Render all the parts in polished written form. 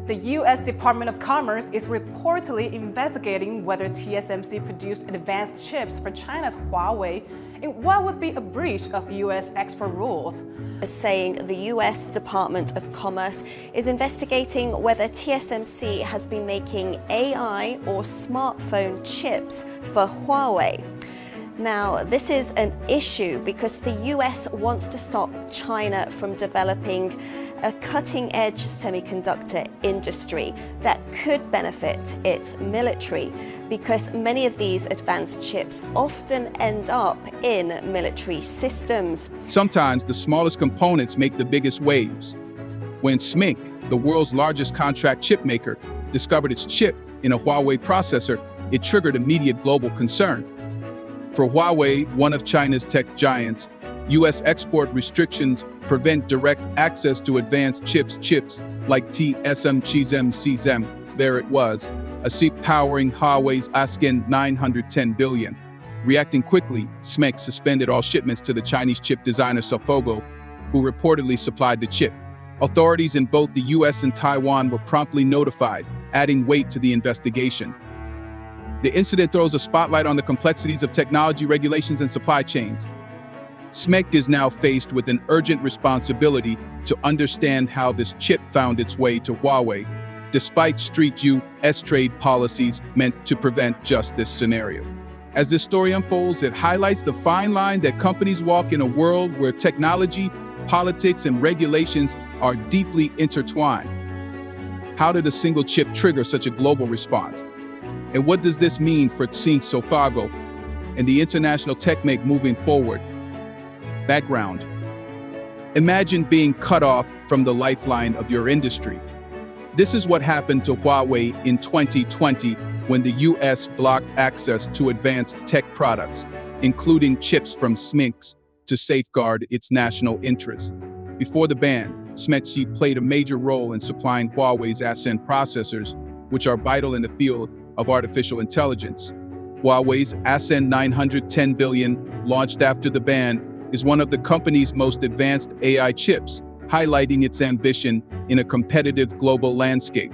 The U.S. Department of Commerce is reportedly investigating whether TSMC produced advanced chips for China's Huawei in what would be a breach of U.S. export rules. Saying the U.S. Department of Commerce is investigating whether TSMC has been making AI or smartphone chips for Huawei. Now, this is an issue because the US wants to stop China from developing a cutting-edge semiconductor industry that could benefit its military, because many of these advanced chips often end up in military systems. Sometimes the smallest components make the biggest waves. When SMIC, the world's largest contract chip maker, discovered its chip in a Huawei processor, it triggered immediate global concern. For Huawei, one of China's tech giants, U.S. export restrictions prevent direct access to advanced chips like TSMC. There it was, a chip powering Huawei's Ascend 910 billion. Reacting quickly, SMIC suspended all shipments to the Chinese chip designer Sophgo, who reportedly supplied the chip. Authorities in both the U.S. and Taiwan were promptly notified, adding weight to the investigation. The incident throws a spotlight on the complexities of technology regulations and supply chains. SMIC is now faced with an urgent responsibility to understand how this chip found its way to Huawei, despite strict U.S. trade policies meant to prevent just this scenario. As this story unfolds, it highlights the fine line that companies walk in a world where technology, politics, and regulations are deeply intertwined. How did a single chip trigger such a global response? And what does this mean for Sophgo and the international tech make moving forward? Background. Imagine being cut off from the lifeline of your industry. This is what happened to Huawei in 2020 when the U.S. blocked access to advanced tech products, including chips from SMIC, to safeguard its national interests. Before the ban, SMIC played a major role in supplying Huawei's Ascend processors, which are vital in the field of artificial intelligence. Huawei's Ascend 910 billion, launched after the ban, is one of the company's most advanced AI chips, highlighting its ambition in a competitive global landscape.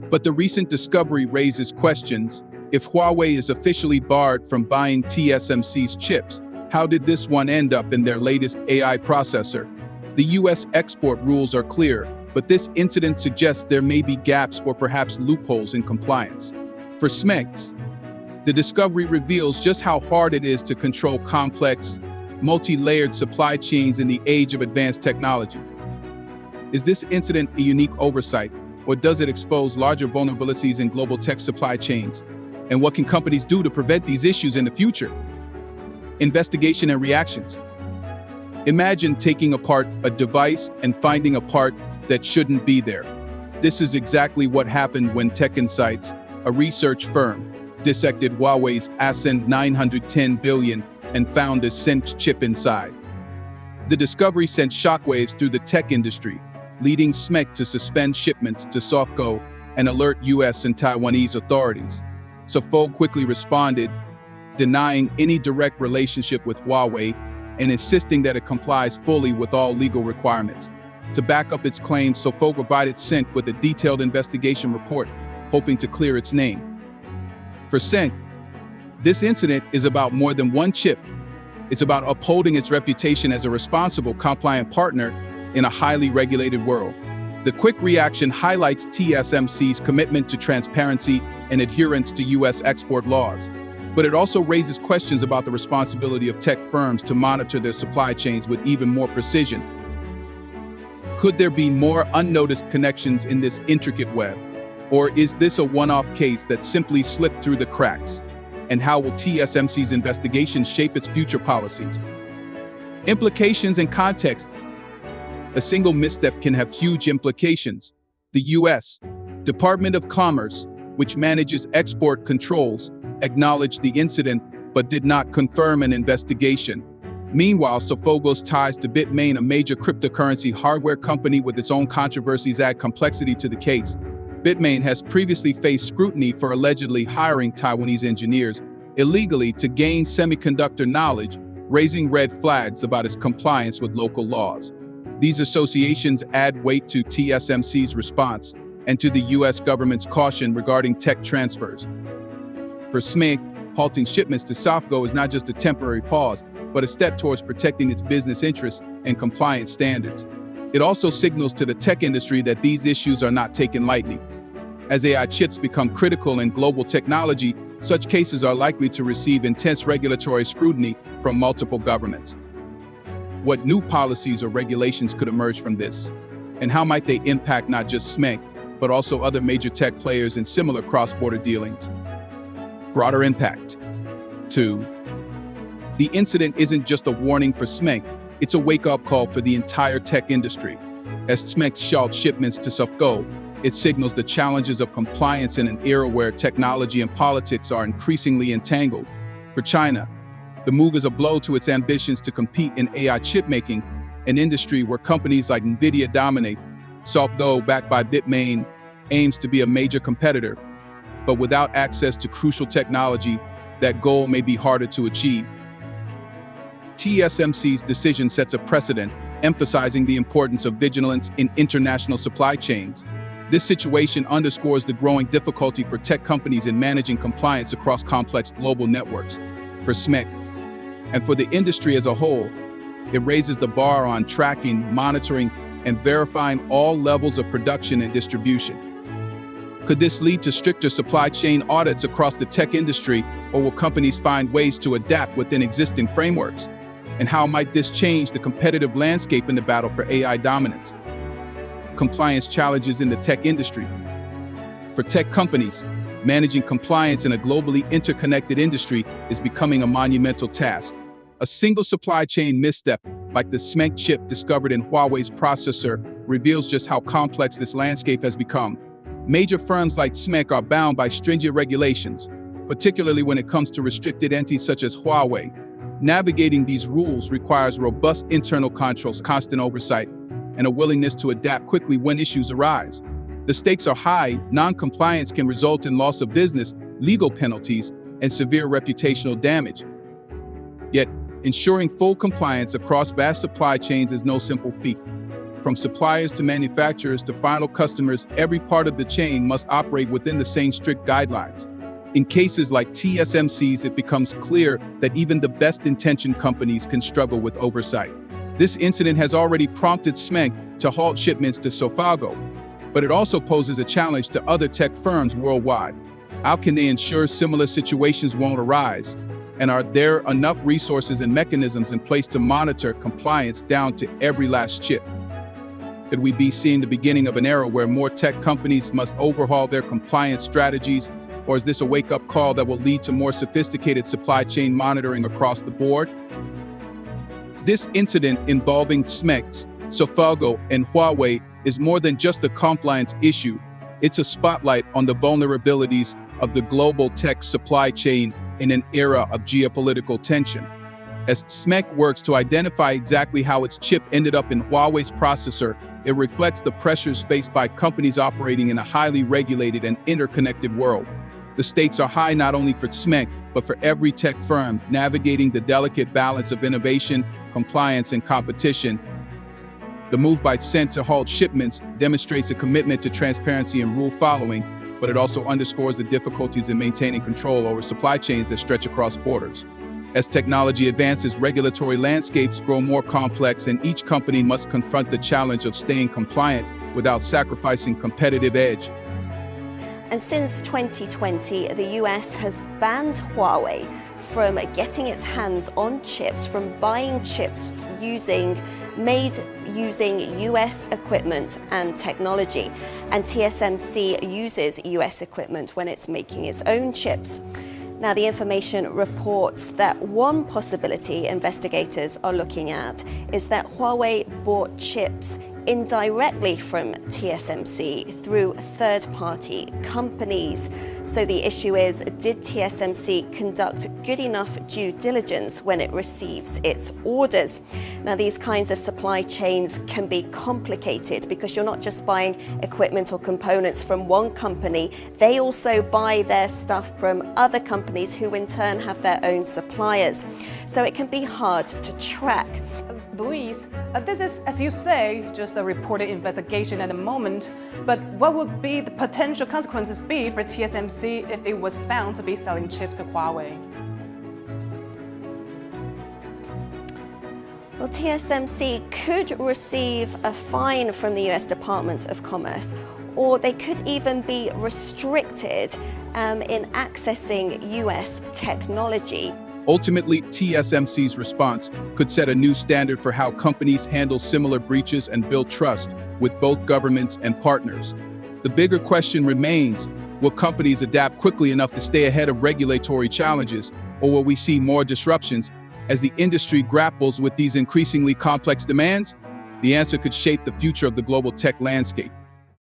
But the recent discovery raises questions. If Huawei is officially barred from buying TSMC's chips, how did this one end up in their latest AI processor? The U.S. export rules are clear, but this incident suggests there may be gaps or perhaps loopholes in compliance. For SMIC, the discovery reveals just how hard it is to control complex, multi-layered supply chains in the age of advanced technology. Is this incident a unique oversight, or does it expose larger vulnerabilities in global tech supply chains? And what can companies do to prevent these issues in the future? Investigation and reactions. Imagine taking apart a device and finding a part that shouldn't be there. This is exactly what happened when TechInsights, a research firm, dissected Huawei's Ascend 910 billion and found a sent chip inside. The discovery sent shockwaves through the tech industry, leading SMIC to suspend shipments to Sophgo and alert U.S. and Taiwanese authorities. Sophgo quickly responded, denying any direct relationship with Huawei and insisting that it complies fully with all legal requirements. To back up its claims, Sophgo provided SMIC with a detailed investigation report, hoping to clear its name. For SMIC, this incident is about more than one chip. It's about upholding its reputation as a responsible, compliant partner in a highly regulated world. The quick reaction highlights TSMC's commitment to transparency and adherence to U.S. export laws. But it also raises questions about the responsibility of tech firms to monitor their supply chains with even more precision. Could there be more unnoticed connections in this intricate web? Or is this a one-off case that simply slipped through the cracks? And how will TSMC's investigation shape its future policies? Implications and context. A single misstep can have huge implications. The U.S. Department of Commerce, which manages export controls, acknowledged the incident but did not confirm an investigation. Meanwhile, Sophgo's ties to Bitmain, a major cryptocurrency hardware company with its own controversies, add complexity to the case. Bitmain has previously faced scrutiny for allegedly hiring Taiwanese engineers illegally to gain semiconductor knowledge, raising red flags about its compliance with local laws. These associations add weight to TSMC's response, and to the U.S. government's caution regarding tech transfers. For SMIC, halting shipments to Sophgo is not just a temporary pause, but a step towards protecting its business interests and compliance standards. It also signals to the tech industry that these issues are not taken lightly. As AI chips become critical in global technology, such cases are likely to receive intense regulatory scrutiny from multiple governments. What new policies or regulations could emerge from this? And how might they impact not just SMIC, but also other major tech players in similar cross-border dealings? Broader impact. 2. The incident isn't just a warning for SMIC, it's a wake-up call for the entire tech industry. As SMIC halts shipments to Sophgo, it signals the challenges of compliance in an era where technology and politics are increasingly entangled. For China, the move is a blow to its ambitions to compete in AI chipmaking, an industry where companies like NVIDIA dominate. Sophgo, backed by Bitmain, aims to be a major competitor. But without access to crucial technology, that goal may be harder to achieve. TSMC's decision sets a precedent, emphasizing the importance of vigilance in international supply chains. This situation underscores the growing difficulty for tech companies in managing compliance across complex global networks. For SMIC, and for the industry as a whole, it raises the bar on tracking, monitoring, and verifying all levels of production and distribution. Could this lead to stricter supply chain audits across the tech industry, or will companies find ways to adapt within existing frameworks? And how might this change the competitive landscape in the battle for AI dominance? Compliance challenges in the tech industry. For tech companies, managing compliance in a globally interconnected industry is becoming a monumental task. A single supply chain misstep, like the SMIC chip discovered in Huawei's processor, reveals just how complex this landscape has become. Major firms like SMIC are bound by stringent regulations, particularly when it comes to restricted entities such as Huawei. Navigating these rules requires robust internal controls, constant oversight, and a willingness to adapt quickly when issues arise. The stakes are high. Non-compliance can result in loss of business, legal penalties, and severe reputational damage. Yet, ensuring full compliance across vast supply chains is no simple feat. From suppliers to manufacturers to final customers, every part of the chain must operate within the same strict guidelines. In cases like TSMC's, it becomes clear that even the best-intentioned companies can struggle with oversight. This incident has already prompted SMIC to halt shipments to Sophgo, but it also poses a challenge to other tech firms worldwide. How can they ensure similar situations won't arise? And are there enough resources and mechanisms in place to monitor compliance down to every last chip? Could we be seeing the beginning of an era where more tech companies must overhaul their compliance strategies? Or is this a wake-up call that will lead to more sophisticated supply chain monitoring across the board? This incident involving SMIC, Sophgo, and Huawei is more than just a compliance issue. It's a spotlight on the vulnerabilities of the global tech supply chain in an era of geopolitical tension. As SMIC works to identify exactly how its chip ended up in Huawei's processor, it reflects the pressures faced by companies operating in a highly regulated and interconnected world. The stakes are high not only for SMIC, but for every tech firm navigating the delicate balance of innovation, compliance, and competition. The move by SENT to halt shipments demonstrates a commitment to transparency and rule following, but it also underscores the difficulties in maintaining control over supply chains that stretch across borders. As technology advances, regulatory landscapes grow more complex, and each company must confront the challenge of staying compliant without sacrificing competitive edge. And since 2020, the US has banned Huawei from getting its hands on chips, from buying chips made using US equipment and technology. And TSMC uses US equipment when it's making its own chips. Now, the information reports that one possibility investigators are looking at is that Huawei bought chips indirectly from TSMC through third-party companies. So the issue is, did TSMC conduct good enough due diligence when it receives its orders? Now, these kinds of supply chains can be complicated because you're not just buying equipment or components from one company, they also buy their stuff from other companies who in turn have their own suppliers. So it can be hard to track. Louise, this is, as you say, just a reported investigation at the moment, but what would be the potential consequences be for TSMC if it was found to be selling chips to Huawei? Well, TSMC could receive a fine from the US Department of Commerce, or they could even be restricted in accessing US technology. Ultimately, TSMC's response could set a new standard for how companies handle similar breaches and build trust with both governments and partners. The bigger question remains, will companies adapt quickly enough to stay ahead of regulatory challenges, or will we see more disruptions as the industry grapples with these increasingly complex demands? The answer could shape the future of the global tech landscape.